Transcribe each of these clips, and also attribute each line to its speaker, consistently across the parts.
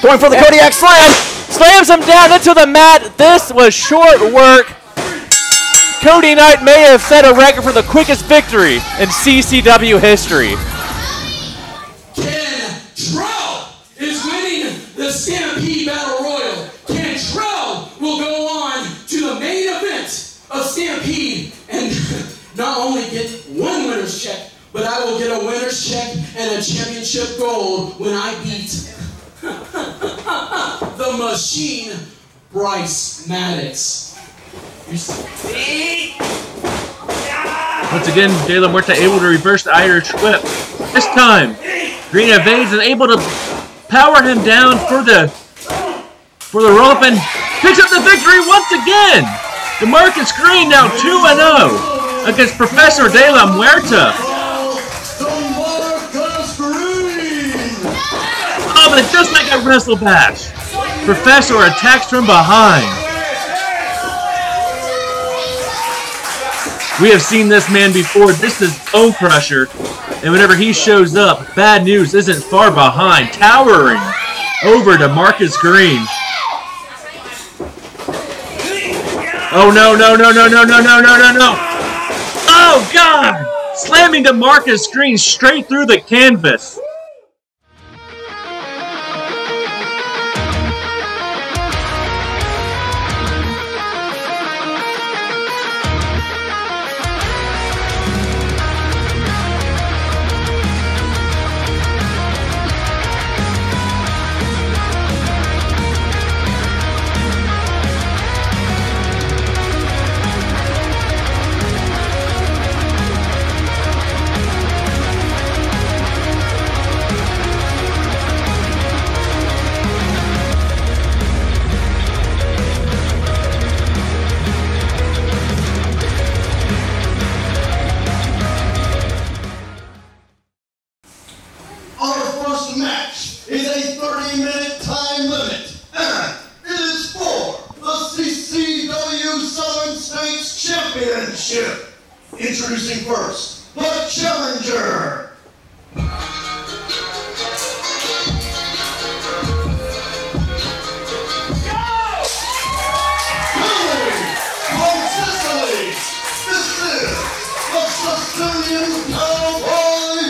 Speaker 1: Going for the Kodiak slam.
Speaker 2: Slams him down into the mat. This was short work. Cody Knight may have set a record for the quickest victory in CCW history.
Speaker 3: Cantrell is winning the Stampede Battle Royal. Cantrell will go on to the main event of Stampede and not only get one winner's check, but I will get a winner's check and a championship gold when I beat the machine, Bryce Maddox.
Speaker 4: Once again, De La Muerte able to reverse the Irish whip. This time, Green evades and able to power him down for the rope and picks up the victory once again. DeMarcus Green now 2-0 against Professor De La Muerte. Oh, but just like a wrestle bash, Professor attacks from behind. We have seen this man before. This is Bone Crusher. And whenever he shows up, bad news isn't far behind. Towering over to Marcus Green. Oh, no, no, no, no, no, no, no, no, no, no. Oh, God. Slamming to Marcus Green straight through the canvas.
Speaker 5: Introducing first, the challenger. From Sicily, this is the Sicilian cowboy,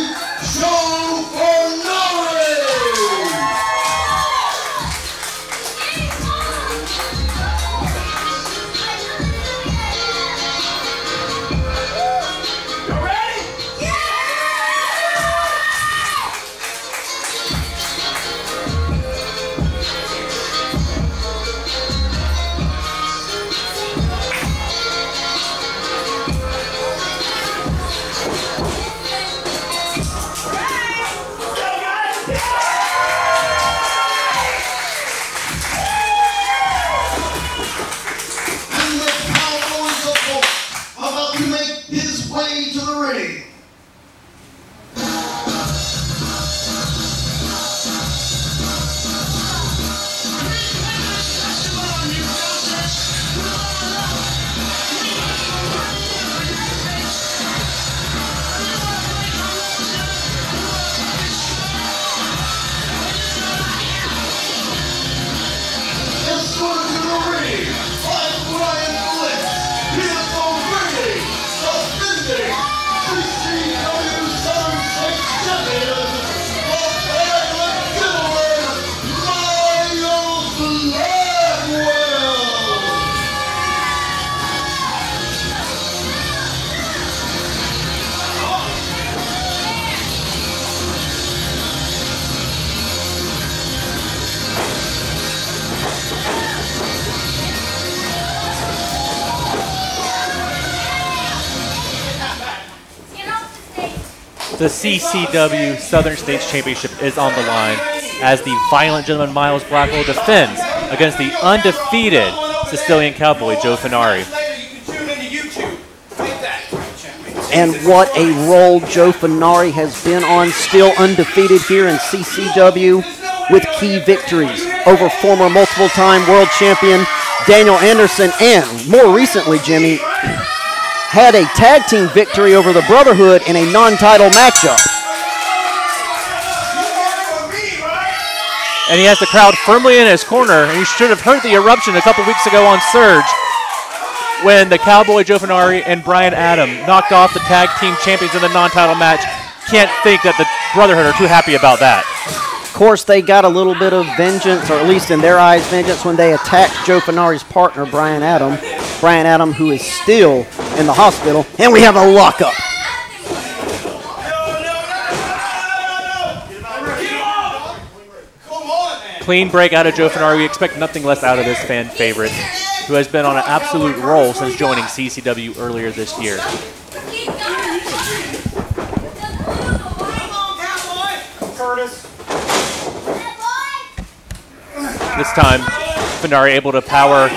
Speaker 5: Joe Furnari.
Speaker 2: The CCW Southern States Championship is on the line as the violent gentleman Miles Blackwell defends against the undefeated Sicilian Cowboy Joe Furnari.
Speaker 1: And what a roll Joe Furnari has been on, still undefeated here in CCW with key victories over former multiple-time world champion Daniel Anderson, and more recently, Jimmy, had a tag team victory over the Brotherhood in a non-title matchup.
Speaker 2: And he has the crowd firmly in his corner, and you should have heard the eruption a couple weeks ago on Surge when the Cowboy Joe Furnari and Brian Adam knocked off the tag team champions in the non-title match. Can't think that the Brotherhood are too happy about that.
Speaker 1: Of course, they got a little bit of vengeance, or at least in their eyes, vengeance, when they attacked Joe Furnari's partner, Brian Adam. Brian Adam, who is still in the hospital, and we have a lockup.
Speaker 2: Clean break out of Joe Furnari. We expect nothing less out of this fan favorite, who has been on an absolute roll since joining CCW earlier this year. This time, Furnari able to power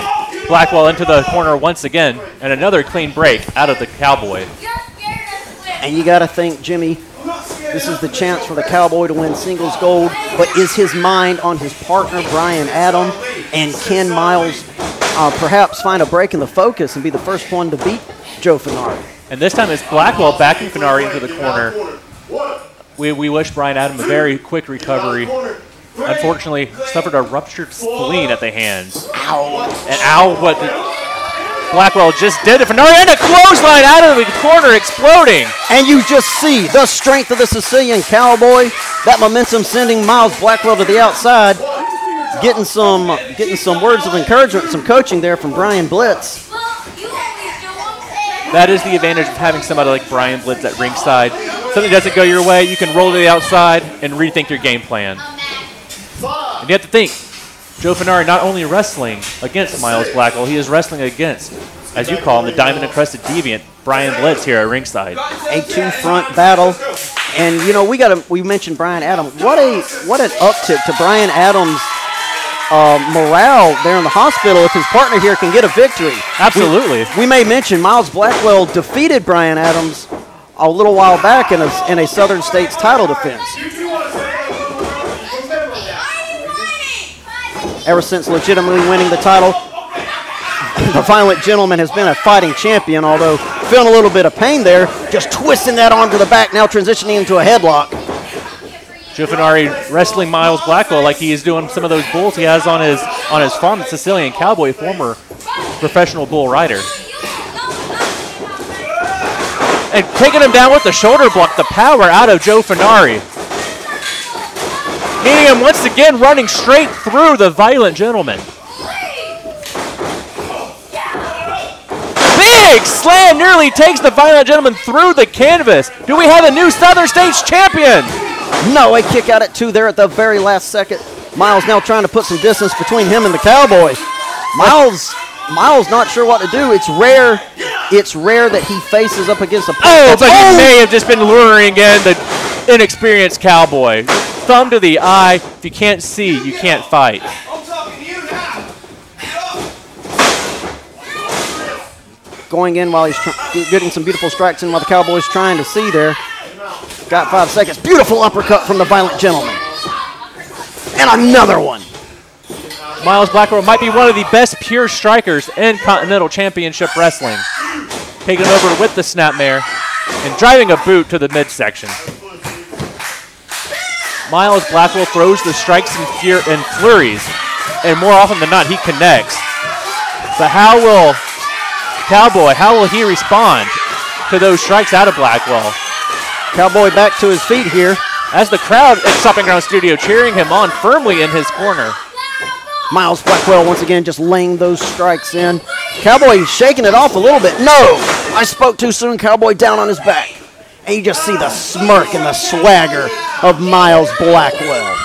Speaker 2: Blackwell into the corner once again, and another clean break out of the Cowboy.
Speaker 1: And you got to think, Jimmy, this is the chance for the Cowboy to win singles gold, but is his mind on his partner, Brian Adam, and can Miles perhaps find a break in the focus and be the first one to beat Joe Furnari?
Speaker 2: And this time it's Blackwell backing Furnari into the corner. We wish Brian Adam a very quick recovery. Unfortunately, suffered a ruptured spleen at the hands.
Speaker 1: Ow.
Speaker 2: And ow, what Blackwell just did to Furnari, and a clothesline out of the corner, exploding.
Speaker 1: And you just see the strength of the Sicilian Cowboy. That momentum sending Miles Blackwell to the outside. Getting some words of encouragement, some coaching there from Brian Blitz.
Speaker 2: That is the advantage of having somebody like Brian Blitz at ringside. Something doesn't go your way, you can roll to the outside and rethink your game plan. And you have to think, Joe Furnari not only wrestling against Miles Blackwell, he is wrestling against, as you call him, the diamond-encrusted deviant, Brian Blitz here at ringside.
Speaker 1: A two-front battle. And, you know, we mentioned Brian Adams. What an uptick to Brian Adams' morale there in the hospital if his partner here can get a victory.
Speaker 2: Absolutely.
Speaker 1: We may mention Miles Blackwell defeated Brian Adams a little while back in a Southern States title defense. Ever since legitimately winning the title, the Violent Gentleman has been a fighting champion, although feeling a little bit of pain there, just twisting that arm to the back, now transitioning into a headlock.
Speaker 2: Joe Furnari wrestling Miles Blackwell like he is doing some of those bulls he has on his farm, the Sicilian Cowboy, former professional bull rider. And taking him down with the shoulder block, the power out of Joe Furnari. Meeting him once again, running straight through the Violent Gentleman. Big slam nearly takes the Violent Gentleman through the canvas. Do we have a new Southern States champion?
Speaker 1: No, a kick out at two there at the very last second. Miles now trying to put some distance between him and the Cowboy. Miles not sure what to do. It's rare that he faces up against a
Speaker 2: but he may have just been luring in the inexperienced Cowboy. Thumb to the eye. If you can't see, you can't fight.
Speaker 1: Going in while he's getting some beautiful strikes in while the Cowboy's trying to see there. Got 5 seconds. Beautiful uppercut from the Violent Gentleman. And another one.
Speaker 2: Miles Blackwell might be one of the best pure strikers in Continental Championship Wrestling. Taking over with the snapmare and driving a boot to the midsection. Miles Blackwell throws the strikes in flurries, and more often than not, he connects. But how will he respond to those strikes out of Blackwell?
Speaker 1: Cowboy back to his feet here.
Speaker 2: As the crowd at Stomping Ground Studio cheering him on firmly in his corner.
Speaker 1: Miles Blackwell once again just laying those strikes in. Cowboy shaking it off a little bit. No! I spoke too soon. Cowboy down on his back. And you just see the smirk and the swagger of Miles Blackwell.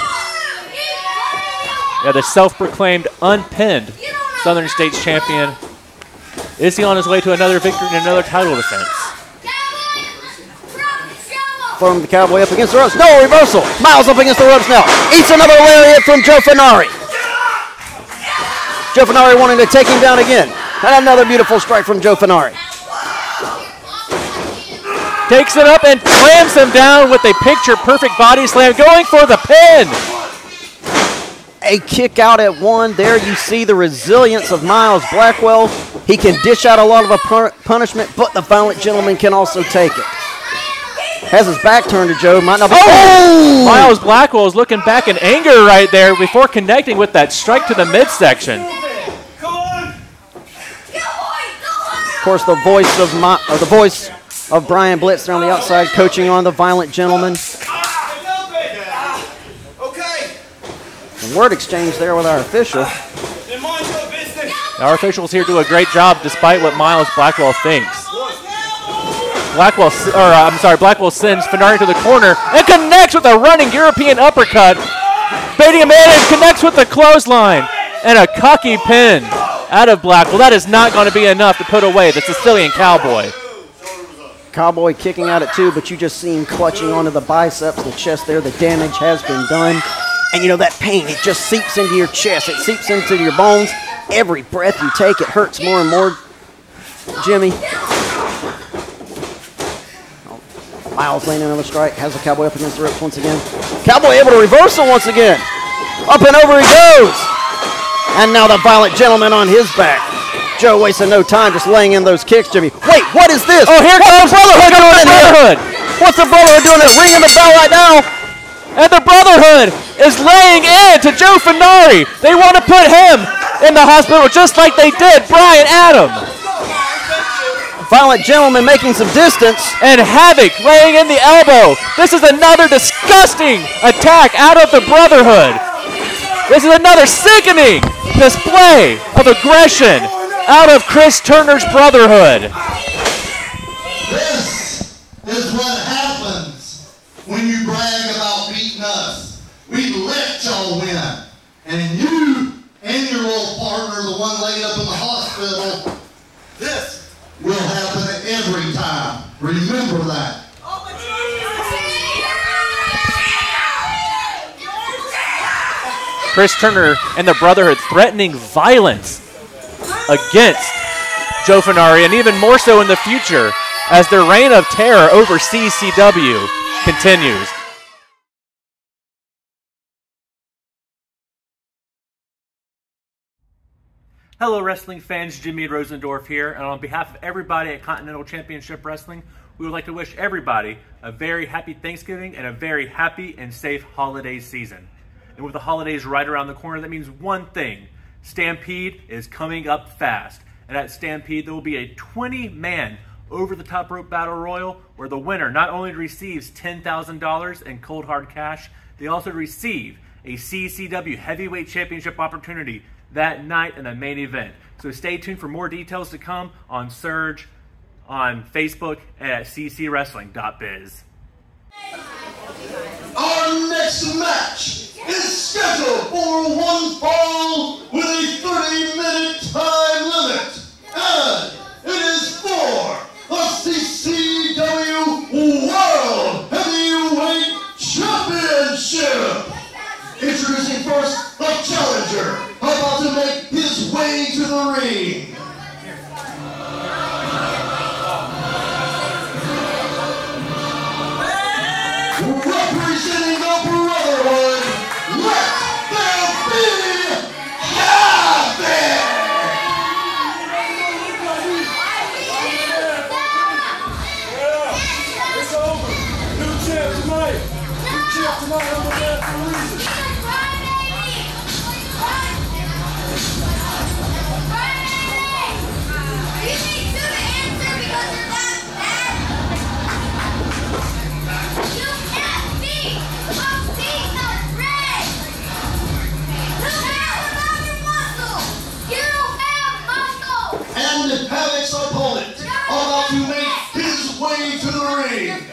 Speaker 2: Yeah, the self-proclaimed unpinned Southern States champion. Is he on his way to another victory and another title defense?
Speaker 1: Throwing the Cowboy up against the ropes. No, reversal. Miles up against the ropes now. Eats another lariat from Joe Furnari. Joe Furnari wanting to take him down again. And another beautiful strike from Joe Furnari.
Speaker 2: Takes it up and slams him down with a picture-perfect body slam, going for the pin.
Speaker 1: A kick out at one. There you see the resilience of Miles Blackwell. He can dish out a lot of punishment, but the Violent Gentleman can also take it. Has his back turned to Joe. Might not be.
Speaker 2: Oh! Miles Blackwell is looking back in anger right there before connecting with that strike to the midsection.
Speaker 1: Of course, the voice of Brian Blitz there on the outside, coaching on the Violent Gentleman. And word exchange there with our official.
Speaker 2: Our officials here do a great job despite what Miles Blackwell thinks. Blackwell sends Furnari to the corner and connects with a running European uppercut. Baiting him in and connects with the clothesline. And a cocky pin out of Blackwell. That is not going to be enough to put away the Sicilian Cowboy.
Speaker 1: Cowboy kicking out at 2, but you just see him clutching onto the biceps, the chest there. The damage has been done. And you know that pain, it just seeps into your chest. It seeps into your bones. Every breath you take, it hurts more and more. Jimmy. Miles laying another strike. Has the Cowboy up against the ropes once again. Cowboy able to reverse him once again. Up and over he goes. And now the Violent Gentleman on his back. Joe wasting no time just laying in those kicks, Jimmy. Wait, what is this?
Speaker 2: Oh, here comes Brotherhood.
Speaker 1: What's the Brotherhood doing? They're ringing the bell right now.
Speaker 2: And the Brotherhood is laying in to Joe Furnari. They want to put him in the hospital just like they did Brian Adam.
Speaker 1: Violent Gentleman making some distance.
Speaker 2: And Havoc laying in the elbow. This is another disgusting attack out of the Brotherhood. This is another sickening display of aggression out of Chris Turner's Brotherhood.
Speaker 5: This is what happens when you brag about beating us. We let y'all win. And you and your little partner, the one laid up in the hospital, this will happen every time. Remember that.
Speaker 2: Chris Turner and the Brotherhood threatening violence against Joe Furnari, and even more so in the future as their reign of terror over CCW continues. Hello wrestling fans, Jimmy Rosendorf here, and on behalf of everybody at Continental Championship Wrestling, we would like to wish everybody a very happy Thanksgiving and a very happy and safe holiday season. And with the holidays right around the corner, that means one thing. Stampede is coming up fast. And at Stampede, there will be a 20-man over-the-top rope battle royal where the winner not only receives $10,000 in cold hard cash, they also receive a CCW Heavyweight Championship opportunity that night in the main event. So stay tuned for more details to come on Surge, on Facebook, and at ccwrestling.biz.
Speaker 5: Our next match is scheduled for one fall with a 30-minute time limit. And it is for the CCW World Heavyweight Championship. Introducing first the challenger, about to make his way to the ring. Representing the Brotherhood, let there be Havoc!
Speaker 3: It's over. New champ tonight. New champ tonight on the man for a reason.
Speaker 5: And Havoc's opponent about to make his way to the ring.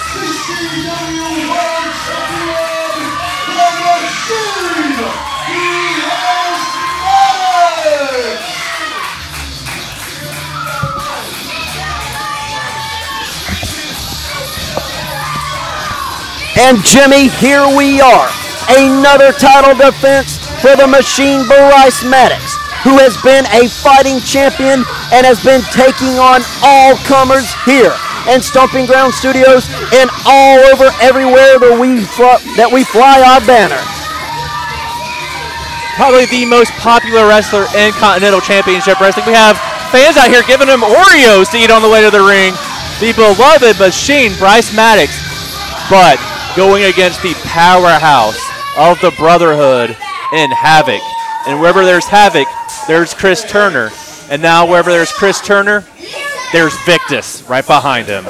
Speaker 5: CCW World Champion, the Machine, Bryce Maddox.
Speaker 1: And Jimmy, here we are. Another title defense for the Machine, Bryce Maddox, who has been a fighting champion and has been taking on all comers here in Stomping Ground Studios and all over everywhere that we fly our banner.
Speaker 2: Probably the most popular wrestler in Continental Championship Wrestling. We have fans out here giving him Oreos to eat on the way to the ring. The beloved Machine, Bryce Maddox, but going against the powerhouse of the Brotherhood in Havoc. And wherever there's Havoc, there's Chris Turner. And now wherever there's Chris Turner, there's Victus right behind him.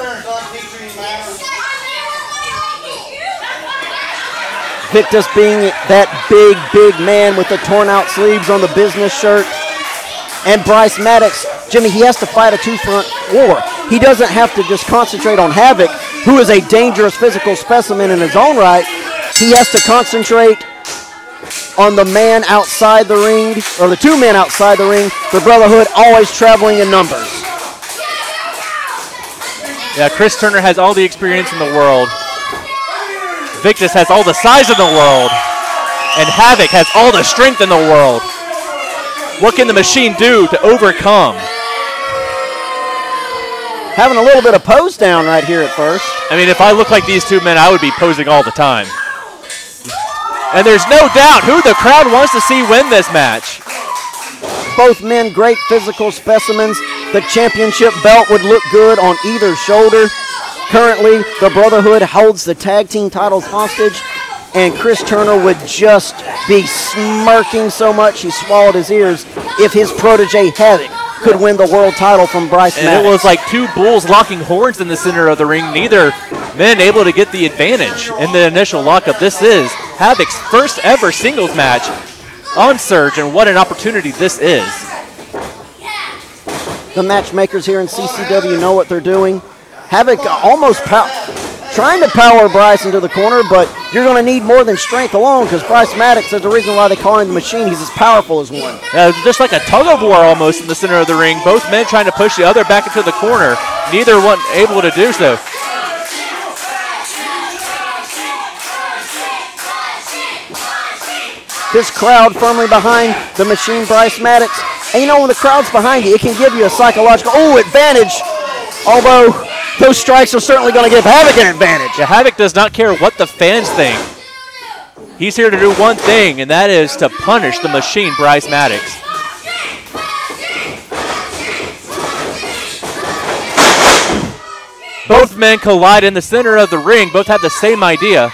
Speaker 1: Victus being that big man with the torn out sleeves on the business shirt. And Bryce Maddox, Jimmy, he has to fight a two-front war. He doesn't have to just concentrate on Havoc, who is a dangerous physical specimen in his own right. He has to concentrate on the man outside the ring, or the two men outside the ring, the Brotherhood always traveling in numbers.
Speaker 2: Yeah, Chris Turner has all the experience in the world. Victus has all the size in the world. And Havoc has all the strength in the world. What can the Machine do to overcome?
Speaker 1: Having a little bit of pose down right here at first.
Speaker 2: I mean, if I look like these two men, I would be posing all the time. And there's no doubt who the crowd wants to see win this match.
Speaker 1: Both men great physical specimens. The championship belt would look good on either shoulder. Currently, the Brotherhood holds the tag team titles hostage, and Chris Turner would just be smirking so much he swallowed his ears if his protege Havoc could win the world title from Bryce Maddox.
Speaker 2: And it was like two bulls locking horns in the center of the ring. Neither men able to get the advantage in the initial lockup. This is Havoc's first ever singles match on Surge, and what an opportunity this is.
Speaker 1: The matchmakers here in CCW know what they're doing. Havoc almost trying to power Bryce into the corner, but you're going to need more than strength alone, because Bryce Maddox is the reason why they call him the Machine. He's as powerful as one.
Speaker 2: Just like a tug-of-war almost in the center of the ring. Both men trying to push the other back into the corner. Neither one able to do so.
Speaker 1: This crowd firmly behind the Machine, Bryce Maddox. And you know, when the crowd's behind you, it can give you a psychological advantage. Although those strikes are certainly going to give Havoc an advantage.
Speaker 2: Yeah, Havoc does not care what the fans think. He's here to do one thing, and that is to punish the Machine, Bryce Maddox. Both men collide in the center of the ring. Both have the same idea.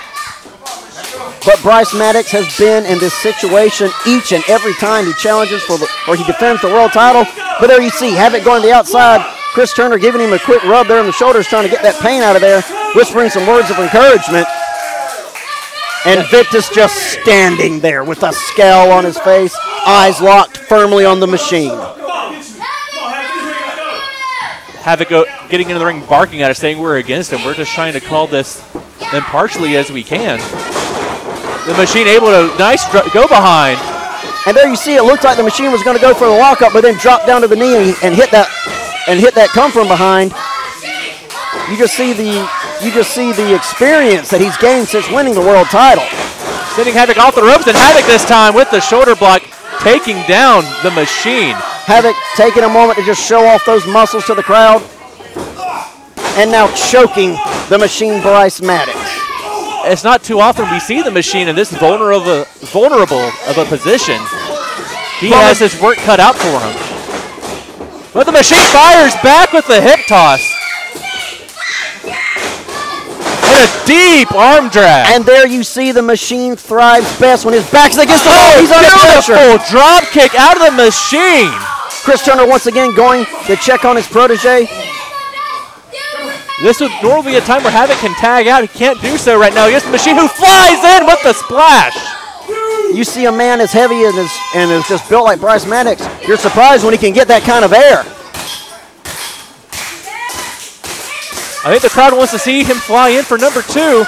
Speaker 1: But Bryce Maddox has been in this situation each and every time he challenges or he defends the world title. But there you see Havoc going to the outside. Chris Turner giving him a quick rub there in the shoulders, trying to get that pain out of there, whispering some words of encouragement. And Victus just standing there with a scowl on his face, eyes locked firmly on the Machine.
Speaker 2: Havoc getting into the ring, barking at us, saying we're against him. We're just trying to call this impartially as we can. The Machine able to go behind.
Speaker 1: And there you see, it looked like the Machine was going to go for the lockup, but then dropped down to the knee and hit that come from behind. You just see the experience that he's gained since winning the world title.
Speaker 2: Sending Havoc off the ropes, and Havoc this time with the shoulder block, taking down the Machine.
Speaker 1: Havoc taking a moment to just show off those muscles to the crowd. And now choking the Machine, Bryce Maddox.
Speaker 2: It's not too often we see the Machine in this vulnerable of a position. He has his work cut out for him. But the Machine fires back with the hip toss. And a deep arm drag.
Speaker 1: And there you see the Machine thrives best when his back's against the wall. He's under pressure.
Speaker 2: Beautiful drop kick out of the Machine.
Speaker 1: Chris Turner once again going to check on his protege.
Speaker 2: This would normally be a time where Havoc can tag out. He can't do so right now. Here's the Machine who flies in with the splash.
Speaker 1: You see a man as heavy and is just built like Bryce Maddox. You're surprised when he can get that kind of air.
Speaker 2: I think the crowd wants to see him fly in for number 2.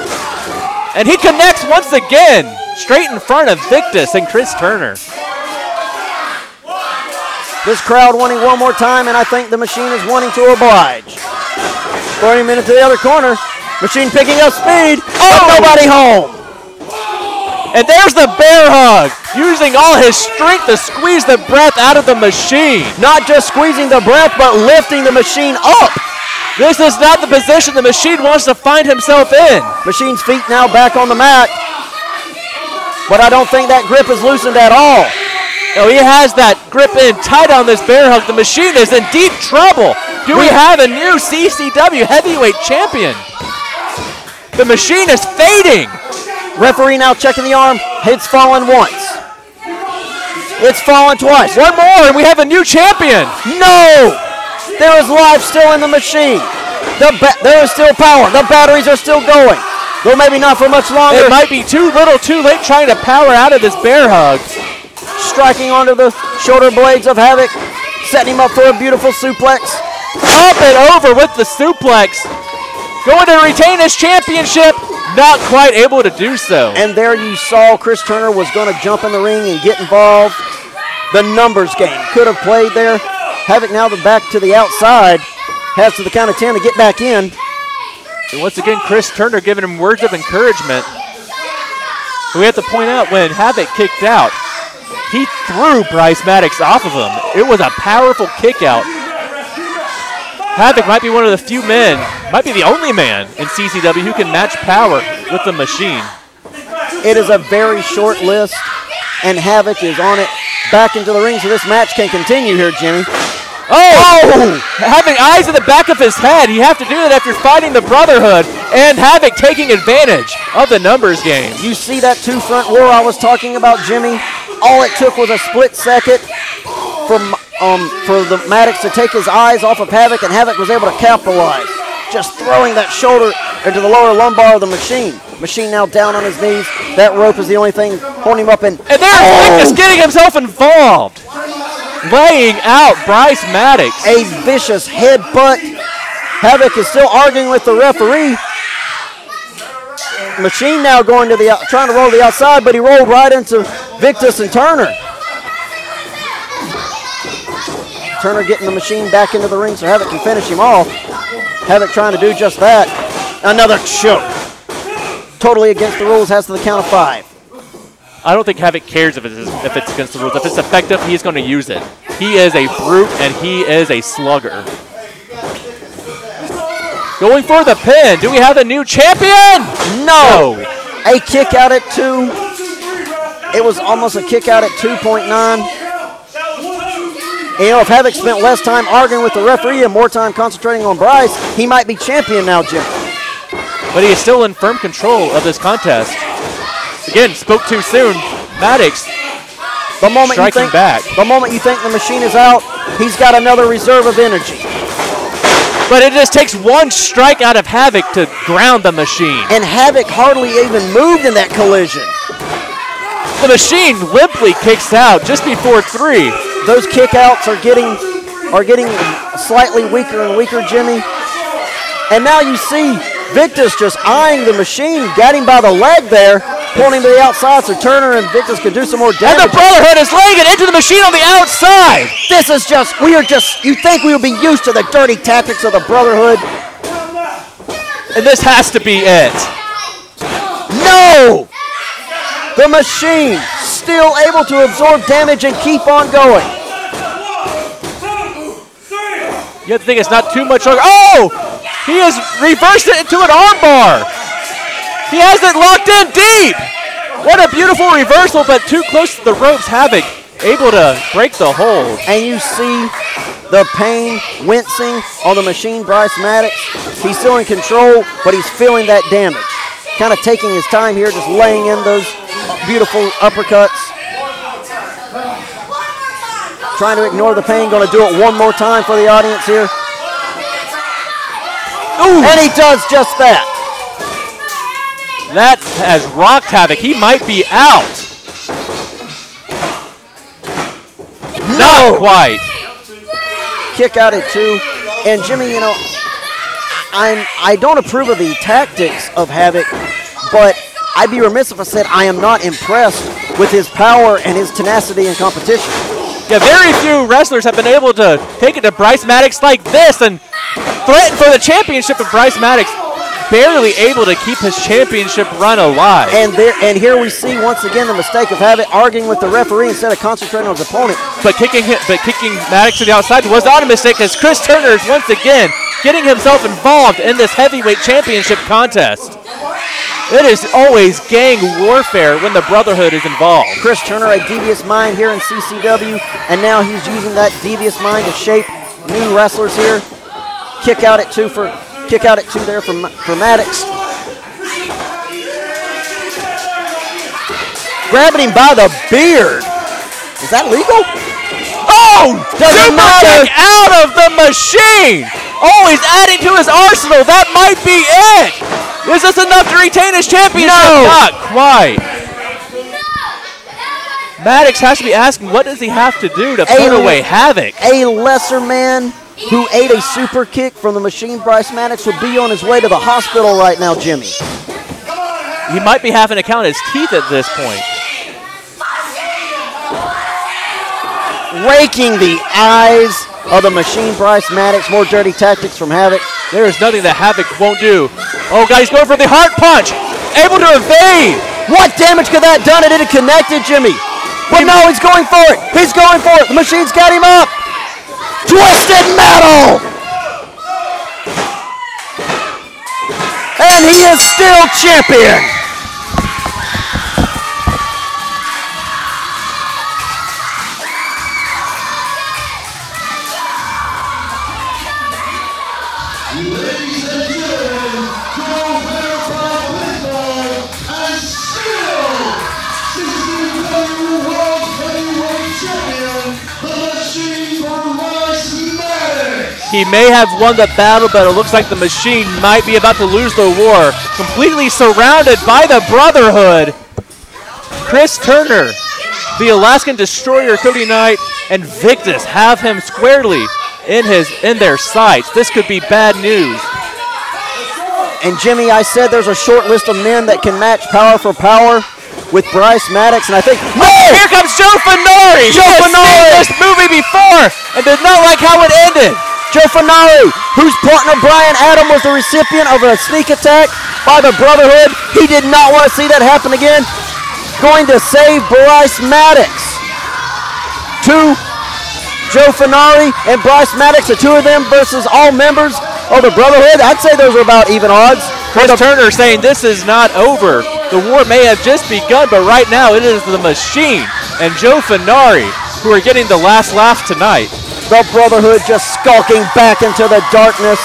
Speaker 2: And he connects once again, straight in front of Victus and Chris Turner.
Speaker 1: This crowd wanting one more time, and I think the Machine is wanting to oblige. 40 minutes to the other corner. Machine picking up speed. Oh, nobody home.
Speaker 2: And there's the bear hug, using all his strength to squeeze the breath out of the machine.
Speaker 1: Not just squeezing the breath, but lifting the machine up.
Speaker 2: This is not the position the machine wants to find himself in.
Speaker 1: Machine's feet now back on the mat. But I don't think that grip is loosened at all.
Speaker 2: No, he has that grip in tight on this bear hug. The machine is in deep trouble. Do we have a new CCW heavyweight champion? The machine is fading.
Speaker 1: Referee now checking the arm. It's fallen once. It's fallen twice.
Speaker 2: One more, and we have a new champion.
Speaker 1: No! There is life still in the machine. There is still power. The batteries are still going. Though maybe not for much longer.
Speaker 2: It might be too little too late trying to power out of this bear hug.
Speaker 1: Striking onto the shoulder blades of Havoc. Setting him up for a beautiful suplex.
Speaker 2: Up and over with the suplex. Going to retain his championship. Not quite able to do so.
Speaker 1: And there you saw Chris Turner was going to jump in the ring and get involved. The numbers game could have played there. Havoc now back to the outside. Has to the count of 10 to get back in.
Speaker 2: And once again, Chris Turner giving him words of encouragement. We have to point out when Havoc kicked out, he threw Bryce Maddox off of him. It was a powerful kick out. Havoc might be one of the few men, might be the only man in CCW who can match power with the machine.
Speaker 1: It is a very short list, and Havoc is on it back into the ring, so this match can continue here, Jimmy.
Speaker 2: Oh! Having eyes in the back of his head. You have to do that after fighting the Brotherhood, and Havoc taking advantage of the numbers game.
Speaker 1: You see that two-front war I was talking about, Jimmy? All it took was a split second for the Maddox to take his eyes off of Havoc, and Havoc was able to capitalize. Just throwing that shoulder into the lower lumbar of the machine. Machine now down on his knees. That rope is the only thing holding him up. And
Speaker 2: there's Victus getting himself involved. Laying out Bryce Maddox.
Speaker 1: A vicious headbutt. Havoc is still arguing with the referee. Machine now going to trying to roll to the outside, but he rolled right into Victus and Turner. Turner getting the machine back into the ring so Havoc can finish him off. Havoc trying to do just that. Another choke. Totally against the rules, has to the count of 5.
Speaker 2: I don't think Havoc cares if it's against the rules. If it's effective, he's going to use it. He is a brute, and he is a slugger. Going for the pin. Do we have a new champion?
Speaker 1: No. A kick out at 2. It was almost a kick out at 2.9. And you know, if Havoc spent less time arguing with the referee and more time concentrating on Bryce, he might be champion now, Jim.
Speaker 2: But he is still in firm control of this contest. Again, spoke too soon. Maddox striking back.
Speaker 1: The moment you think the machine is out, he's got another reserve of energy.
Speaker 2: But it just takes one strike out of Havoc to ground the machine.
Speaker 1: And Havoc hardly even moved in that collision.
Speaker 2: The machine limply kicks out just before 3.
Speaker 1: Those kickouts are getting slightly weaker and weaker, Jimmy. And now you see Victus just eyeing the machine, got him by the leg there, pulling him to the outside so Turner and Victus could do some more damage.
Speaker 2: And the Brotherhood is laying it into the machine on the outside.
Speaker 1: This is you think we would be used to the dirty tactics of the Brotherhood?
Speaker 2: And this has to be it.
Speaker 1: No! The machine still able to absorb damage and keep on going.
Speaker 2: You have to think it's not too much longer. Oh! He has reversed it into an armbar. He has it locked in deep. What a beautiful reversal, but too close to the ropes. Havoc able to break the hold.
Speaker 1: And you see the pain wincing on the machine, Bryce Maddox. He's still in control, but he's feeling that damage. Kind of taking his time here, just laying in those beautiful uppercuts. Trying to ignore the pain, going to do it one more time for the audience here. Ooh. And he does just that.
Speaker 2: That has rocked Havoc. He might be out.
Speaker 1: No.
Speaker 2: Not quite.
Speaker 1: Kick out at 2. And Jimmy, you know, I don't approve of the tactics of Havoc, but I'd be remiss if I said I am not impressed with his power and his tenacity in competition.
Speaker 2: Yeah, very few wrestlers have been able to take it to Bryce Maddox like this and threaten for the championship of Bryce Maddox. barely able to keep his championship run alive.
Speaker 1: And here we see once again the mistake of Havoc arguing with the referee instead of concentrating on his opponent.
Speaker 2: But kicking Maddox to the outside was not a mistake, as Chris Turner is once again getting himself involved in this heavyweight championship contest. It is always gang warfare when the Brotherhood is involved.
Speaker 1: Chris Turner, a devious mind here in CCW, and now he's using that devious mind to shape new wrestlers here. Kick out at two there for Maddox. Grabbing him by the beard. Is that legal?
Speaker 2: Oh! Super kick out of the machine! Oh, he's adding to his arsenal. That might be it. Is this enough to retain his championship?
Speaker 1: No.
Speaker 2: Not quite. Maddox has to be asking, what does he have to do to put away Havoc?
Speaker 1: A lesser man who ate a super kick from the machine, Bryce Maddox, would be on his way to the hospital right now, Jimmy.
Speaker 2: He might be having to count his teeth at this point.
Speaker 1: Raking the eyes of the machine, Bryce Maddox. More dirty tactics from Havoc.
Speaker 2: There is nothing that Havoc won't do. Oh, God, he's going for the heart punch. Able to evade.
Speaker 1: What damage could that have done? It didn't connect it, Jimmy. But no, he's going for it. He's going for it. The machine's got him up. Twisted Metal. And he is still champion.
Speaker 5: Ladies and gentlemen, your winner by pinfall and still CCW World Heavyweight Champion, the Machine, Bryce Maddox.
Speaker 2: He may have won the battle, but it looks like the machine might be about to lose the war. Completely surrounded by the Brotherhood. Chris Turner, the Alaskan Destroyer, Cody Knight, and Victus have him squarely in their sights. This could be bad news.
Speaker 1: And Jimmy, I said there's a short list of men that can match power for power with Bryce Maddox, and I think,
Speaker 2: Here comes Joe Furnari!
Speaker 1: Joe Furnari!
Speaker 2: This movie before and did not like how it ended.
Speaker 1: Joe Furnari, whose partner Brian Adam was the recipient of a sneak attack by the Brotherhood. He did not want to see that happen again. Going to save Bryce Maddox. Joe Furnari and Bryce Maddox, the two of them versus all members of the Brotherhood. I'd say those are about even odds.
Speaker 2: Chris Turner saying this is not over. The war may have just begun, but right now it is the Machine and Joe Furnari who are getting the last laugh tonight.
Speaker 1: The Brotherhood just skulking back into the darkness.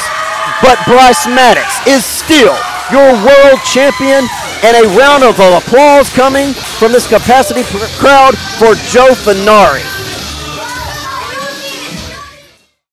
Speaker 1: But Bryce Maddox is still your world champion, and a round of applause coming from this capacity crowd for Joe Furnari.